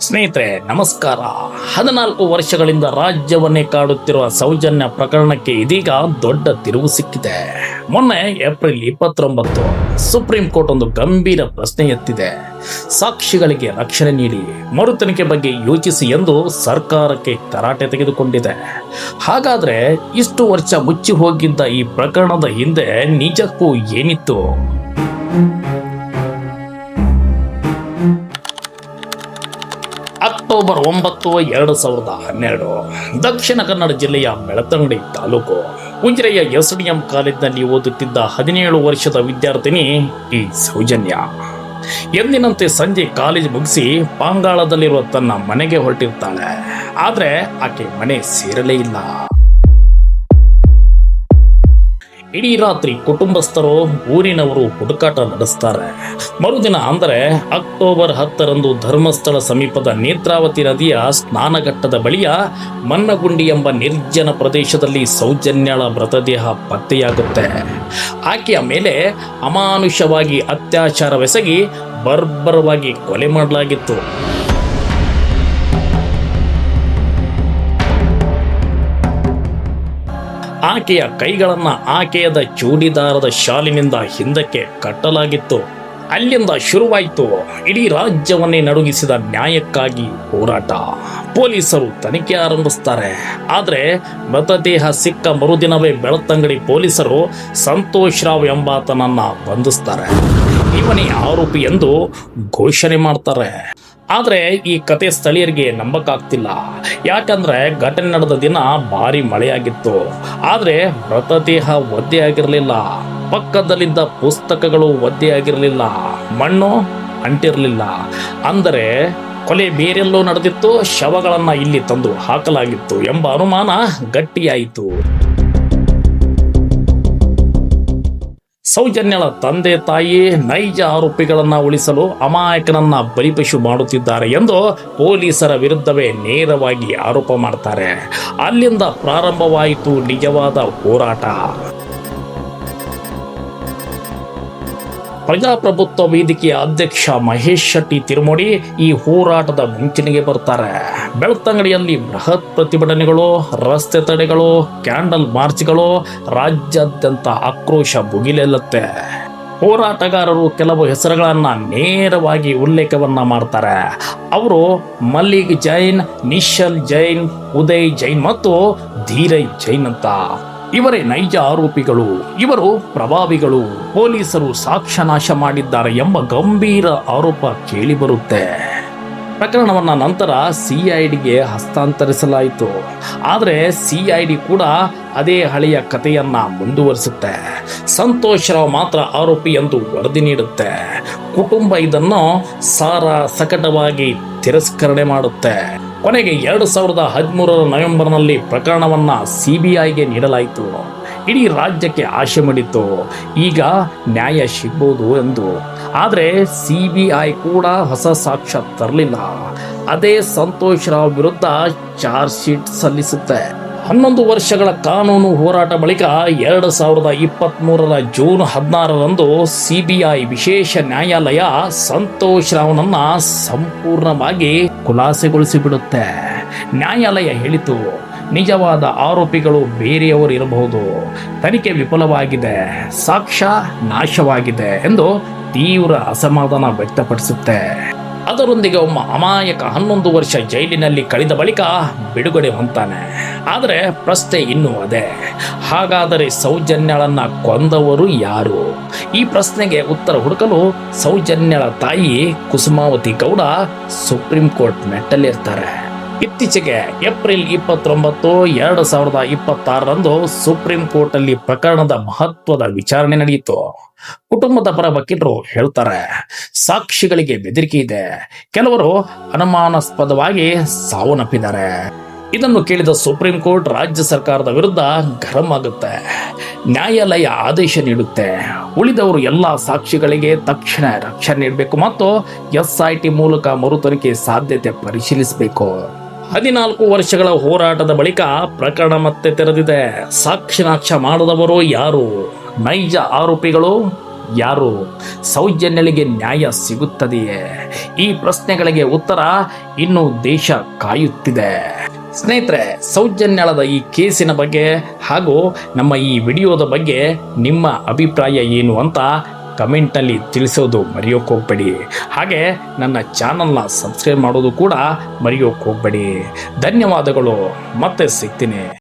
ಸ್ನೇಹಿತರೆ ನಮಸ್ಕಾರ. 14 ವರ್ಷಗಳಿಂದ ರಾಜ್ಯವನ್ನೇ ಕಾಡುತ್ತಿರುವ ಸೌಜನ್ಯ ಪ್ರಕರಣಕ್ಕೆ ಇದೀಗ ದೊಡ್ಡ ತಿರುವು ಸಿಕ್ಕಿದೆ. ಮೊನ್ನೆ ಏಪ್ರಿಲ್ 29 ಸುಪ್ರೀಂ ಕೋರ್ಟ್ ಒಂದು ಗಂಭೀರ ಪ್ರಶ್ನೆ ಎತ್ತಿದೆ. ಸಾಕ್ಷಿಗಳಿಗೆ ರಕ್ಷಣೆ ನೀಡಿ ಮರು ತನಿಖೆ ಬಗ್ಗೆ ಯೋಚಿಸಿ ಎಂದು ಸರ್ಕಾರಕ್ಕೆ ತರಾಟೆ ತೆಗೆದುಕೊಂಡಿದೆ. ಹಾಗಾದ್ರೆ ಇಷ್ಟು ವರ್ಷ ಮುಚ್ಚಿ ಹೋಗಿದ್ದ ಈ ಪ್ರಕರಣದ ಹಿಂದೆ ನಿಜಕ್ಕೂ ಏನಿತ್ತು? ಅಕ್ಟೋಬರ್ 9, 2012 ದಕ್ಷಿಣ ಕನ್ನಡ ಜಿಲ್ಲೆಯ ಬೆಳತಂಗಡಿ ತಾಲೂಕು ಉಜಿರೆಯ SDM ಕಾಲೇಜಿನಲ್ಲಿ ಓದುತ್ತಿದ್ದ 17 ವರ್ಷದ ವಿದ್ಯಾರ್ಥಿನಿ ಈ ಸೌಜನ್ಯ ಎಂದಿನಂತೆ ಸಂಜೆ ಕಾಲೇಜ್ ಮುಗಿಸಿ ಪಾಂಗಾಳದಲ್ಲಿರುವ ತನ್ನ ಮನೆಗೆ ಹೊರಟಿರ್ತಾಳೆ. ಆದ್ರೆ ಆಕೆ ಮನೆ ಸೇರಲೇ ಇಲ್ಲ. ಇಡೀ ರಾತ್ರಿ ಕುಟುಂಬಸ್ಥರು ಊರಿನವರು ಹುಡುಕಾಟ ನಡೆಸ್ತಾರೆ. ಮರುದಿನ ಅಂದರೆ ಅಕ್ಟೋಬರ್ 10 ಧರ್ಮಸ್ಥಳ ಸಮೀಪದ ನೇತ್ರಾವತಿ ನದಿಯ ಸ್ನಾನಘಟ್ಟದ ಬಳಿಯ ಮನ್ನಗುಂಡಿ ಎಂಬ ನಿರ್ಜನ ಪ್ರದೇಶದಲ್ಲಿ ಸೌಜನ್ಯಳ ಮೃತದೇಹ ಪತ್ತೆಯಾಗುತ್ತೆ. ಆಕೆಯ ಮೇಲೆ ಅಮಾನುಷವಾಗಿ ಅತ್ಯಾಚಾರವೆಸಗಿ ಬರ್ಬರವಾಗಿ ಕೊಲೆ ಮಾಡಲಾಗಿತ್ತು. ಆಕೆಯ ಕೈಗಳನ್ನ ಆಕೆಯದ ಚೂಡಿದಾರದ ಶಾಲಿನಿಂದ ಹಿಂದಕ್ಕೆ ಕಟ್ಟಲಾಗಿತ್ತು. ಅಲ್ಲಿಂದ ಶುರುವಾಯಿತು ಇಡೀ ರಾಜ್ಯವನ್ನೇ ನಡುಗಿಸಿದ ನ್ಯಾಯಕ್ಕಾಗಿ ಹೋರಾಟ. ಪೊಲೀಸರು ತನಿಖೆ ಆರಂಭಿಸ್ತಾರೆ. ಆದರೆ ಮೃತದೇಹ ಸಿಕ್ಕ ಮರುದಿನವೇ ಬೆಳತಂಗಡಿ ಪೊಲೀಸರು ಸಂತೋಷ್ ರಾವ್ ಎಂಬಾತನನ್ನ ಬಂಧಿಸ್ತಾರೆ. ಇವನೇ ಆರೋಪಿ ಎಂದು ಘೋಷಣೆ ಮಾಡ್ತಾರೆ. ಆದರೆ ಈ ಕತೆ ಸ್ಥಳೀಯರಿಗೆ ನಂಬಕ್ಕಾಗ್ತಿಲ್ಲ. ಯಾಕಂದ್ರೆ ಘಟನೆ ನಡೆದ ದಿನ ಭಾರಿ ಮಳೆಯಾಗಿತ್ತು. ಆದರೆ ಮೃತದೇಹ ಒದ್ದೆಯಾಗಿರಲಿಲ್ಲ. ಪಕ್ಕದಲ್ಲಿದ್ದ ಪುಸ್ತಕಗಳು ಒದ್ದೆಯಾಗಿರಲಿಲ್ಲ. ಮಣ್ಣು ಅಂಟಿರಲಿಲ್ಲ. ಅಂದರೆ ಕೊಲೆ ಬೇರೆಲ್ಲೋ ನಡೆದಿತ್ತು, ಶವಗಳನ್ನ ಇಲ್ಲಿ ತಂದು ಹಾಕಲಾಗಿತ್ತು ಎಂಬ ಅನುಮಾನ ಗಟ್ಟಿಯಾಯಿತು. ಸೌಜನ್ಯಳ ತಂದೆ ತಾಯಿ ನೈಜ ಆರೋಪಿಗಳನ್ನ ಉಳಿಸಲು ಅಮಾಯಕನನ್ನ ಬಲಿಪಶು ಮಾಡುತ್ತಿದ್ದಾರೆ ಎಂದು ಪೊಲೀಸರ ವಿರುದ್ಧವೇ ನೇರವಾಗಿ ಆರೋಪ ಮಾಡ್ತಾರೆ. ಅಲ್ಲಿಂದ ಪ್ರಾರಂಭವಾಯಿತು ನಿಜವಾದ ಹೋರಾಟ. ಪ್ರಜಾಪ್ರಭುತ್ವ ವೇದಿಕೆಯ ಅಧ್ಯಕ್ಷ ಮಹೇಶ್ ಶೆಟ್ಟಿ ತಿರುಮೋಡಿ ಈ ಹೋರಾಟದ ಮುಂಚೂಣಿಗೆ ಬರ್ತಾರೆ. ಬೆಳ್ತಂಗಡಿಯಲ್ಲಿ ಬೃಹತ್ ಪ್ರತಿಭಟನೆಗಳು, ರಸ್ತೆ ತಡೆಗಳು, ಕ್ಯಾಂಡಲ್ ಮಾರ್ಚ್ಗಳು, ರಾಜ್ಯಾದ್ಯಂತ ಆಕ್ರೋಶ ಭುಗಿಲೆಲ್ಲುತ್ತೆ. ಹೋರಾಟಗಾರರು ಕೆಲವು ಹೆಸರುಗಳನ್ನ ನೇರವಾಗಿ ಉಲ್ಲೇಖವನ್ನ ಮಾಡ್ತಾರೆ. ಅವರು ಮಲ್ಲಿಕ್ ಜೈನ್, ನಿಶ್ಚಲ್ ಜೈನ್, ಉದಯ್ ಜೈನ್ ಮತ್ತು ಧೀರಜ್ ಜೈನ್ ಅಂತ. ಇವರೇ ನೈಜ ಆರೋಪಿಗಳು, ಇವರು ಪ್ರಭಾವಿಗಳು, ಪೊಲೀಸರು ಸಾಕ್ಷ್ಯ ನಾಶ ಮಾಡಿದ್ದಾರೆ ಎಂಬ ಗಂಭೀರ ಆರೋಪ ಕೇಳಿಬರುತ್ತೆ. ಪ್ರಕರಣವನ್ನ ನಂತರ CIDಗೆ ಹಸ್ತಾಂತರಿಸಲಾಯಿತು. ಆದರೆ CID ಕೂಡ ಅದೇ ಹಳೆಯ ಕಥೆಯನ್ನ ಮುಂದುವರಿಸುತ್ತೆ. ಸಂತೋಷ್ ರಾವ್ ಮಾತ್ರ ಆರೋಪಿ ಎಂದು ವರದಿ ನೀಡುತ್ತೆ. ಕುಟುಂಬ ಇದನ್ನು ಸಕಟವಾಗಿ ತಿರಸ್ಕರಣೆ ಮಾಡುತ್ತೆ. ಕೊನೆಗೆ 2013 ನವೆಂಬರ್ನಲ್ಲಿ ಪ್ರಕರಣವನ್ನ CBIಗೆ ನೀಡಲಾಯಿತು. ಇಡೀ ರಾಜ್ಯಕ್ಕೆ ಆಶೆ ಮೂಡಿತ್ತು, ಈಗ ನ್ಯಾಯ ಸಿಗ್ಬೋದು ಎಂದು. ಆದರೆ CBI ಕೂಡ ಹೊಸ ಸಾಕ್ಷ್ಯ ತರಲಿಲ್ಲ. ಅದೇ ಸಂತೋಷ್ ರಾವ್ ವಿರುದ್ಧ ಚಾರ್ಜ್ ಶೀಟ್ ಸಲ್ಲಿಸುತ್ತೆ. 11 ವರ್ಷಗಳ ಕಾನೂನು ಹೋರಾಟ ಬಳಿಕ 2023 ಜೂನ್ 16 CBI ವಿಶೇಷ ನ್ಯಾಯಾಲಯ ಸಂತೋಷ್ ರಾವ್ನನ್ನ ಸಂಪೂರ್ಣವಾಗಿ ಖುಲಾಸೆಗೊಳಿಸಿಬಿಡುತ್ತೆ. ನ್ಯಾಯಾಲಯ ಹೇಳಿತು, ನಿಜವಾದ ಆರೋಪಿಗಳು ಬೇರೆಯವರು ಇರಬಹುದು, ತನಿಖೆ ವಿಫಲವಾಗಿದೆ, ಸಾಕ್ಷ್ಯ ನಾಶವಾಗಿದೆ ಎಂದು ತೀವ್ರ ಅಸಮಾಧಾನ ವ್ಯಕ್ತಪಡಿಸುತ್ತೆ. ಅದರೊಂದಿಗೆ ಒಬ್ಬ ಅಮಾಯಕ 11 ವರ್ಷ ಜೈಲಿನಲ್ಲಿ ಕಳೆದ ಬಳಿಕ ಬಿಡುಗಡೆ ಹೊಂತಾನೆ. ಆದರೆ ಪ್ರಶ್ನೆ ಇನ್ನೂ ಅದೇ, ಹಾಗಾದರೆ ಸೌಜನ್ಯಳನ್ನ ಕೊಂದವರು ಯಾರು? ಈ ಪ್ರಶ್ನೆಗೆ ಉತ್ತರ ಹುಡುಕಲು ಸೌಜನ್ಯಳ ತಾಯಿ ಕುಸುಮಾವತಿ ಗೌಡ ಸುಪ್ರೀಂ ಕೋರ್ಟ್ ಮೆಟ್ಟಲೇರ್ತಾರೆ. ಇತ್ತೀಚೆಗೆ ಏಪ್ರಿಲ್ 29, 2026 ಸುಪ್ರೀಂ ಕೋರ್ಟ್ ಅಲ್ಲಿ ಪ್ರಕರಣದ ಮಹತ್ವದ ವಿಚಾರಣೆ ನಡೆಯಿತು. ಕುಟುಂಬದ ಪರ ವಕೀಲರು ಹೇಳ್ತಾರೆ, ಸಾಕ್ಷಿಗಳಿಗೆ ಬೆದರಿಕೆ ಇದೆ, ಕೆಲವರು ಅನುಮಾನಾಸ್ಪದವಾಗಿ ಸಾವನ್ನಪ್ಪಿದ್ದಾರೆ. ಇದನ್ನು ಕೇಳಿದ ಸುಪ್ರೀಂ ಕೋರ್ಟ್ ರಾಜ್ಯ ಸರ್ಕಾರದ ವಿರುದ್ಧ ಗರಂ ಆಗುತ್ತೆ. ನ್ಯಾಯಾಲಯ ಆದೇಶ ನೀಡುತ್ತೆ, ಉಳಿದವರು ಎಲ್ಲ ಸಾಕ್ಷಿಗಳಿಗೆ ತಕ್ಷಣ ರಕ್ಷಣೆ ನೀಡಬೇಕು ಮತ್ತು SIT ಮೂಲಕ ಮರು ತನಿಖೆ ಸಾಧ್ಯತೆ ಪರಿಶೀಲಿಸಬೇಕು. 14 ವರ್ಷಗಳ ಹೋರಾಟದ ಬಳಿಕ ಪ್ರಕರಣ ಮತ್ತೆ ತೆರೆದಿದೆ. ಸಾಕ್ಷಿ ನಾಶ ಮಾಡದವರು ಯಾರು? ನೈಜ ಆರೋಪಿಗಳು ಯಾರು? ಸೌಜನ್ಯಳಿಗೆ ನ್ಯಾಯ ಸಿಗುತ್ತದೆಯೇ? ಈ ಪ್ರಶ್ನೆಗಳಿಗೆ ಉತ್ತರ ಇನ್ನು ದೇಶ ಕಾಯುತ್ತಿದೆ. ಸ್ನೇಹಿತರೆ, ಸೌಜನ್ಯಳದ ಈ ಕೇಸಿನ ಬಗ್ಗೆ ಹಾಗೂ ನಮ್ಮ ಈ ವಿಡಿಯೋದ ಬಗ್ಗೆ ನಿಮ್ಮ ಅಭಿಪ್ರಾಯ ಏನು ಅಂತ ಕಮೆಂಟಲ್ಲಿ ತಿಳಿಸೋದು ಮರೆಯೋಕೆ ಹೋಗಬೇಡಿ. ಹಾಗೆ ನನ್ನ ಚಾನಲ್ನ ಸಬ್ಸ್ಕ್ರೈಬ್ ಮಾಡೋದು ಕೂಡ ಮರೆಯೋಕೆ ಹೋಗಬೇಡಿ. ಧನ್ಯವಾದಗಳು. ಮತ್ತೆ ಸಿಗ್ತೀನಿ.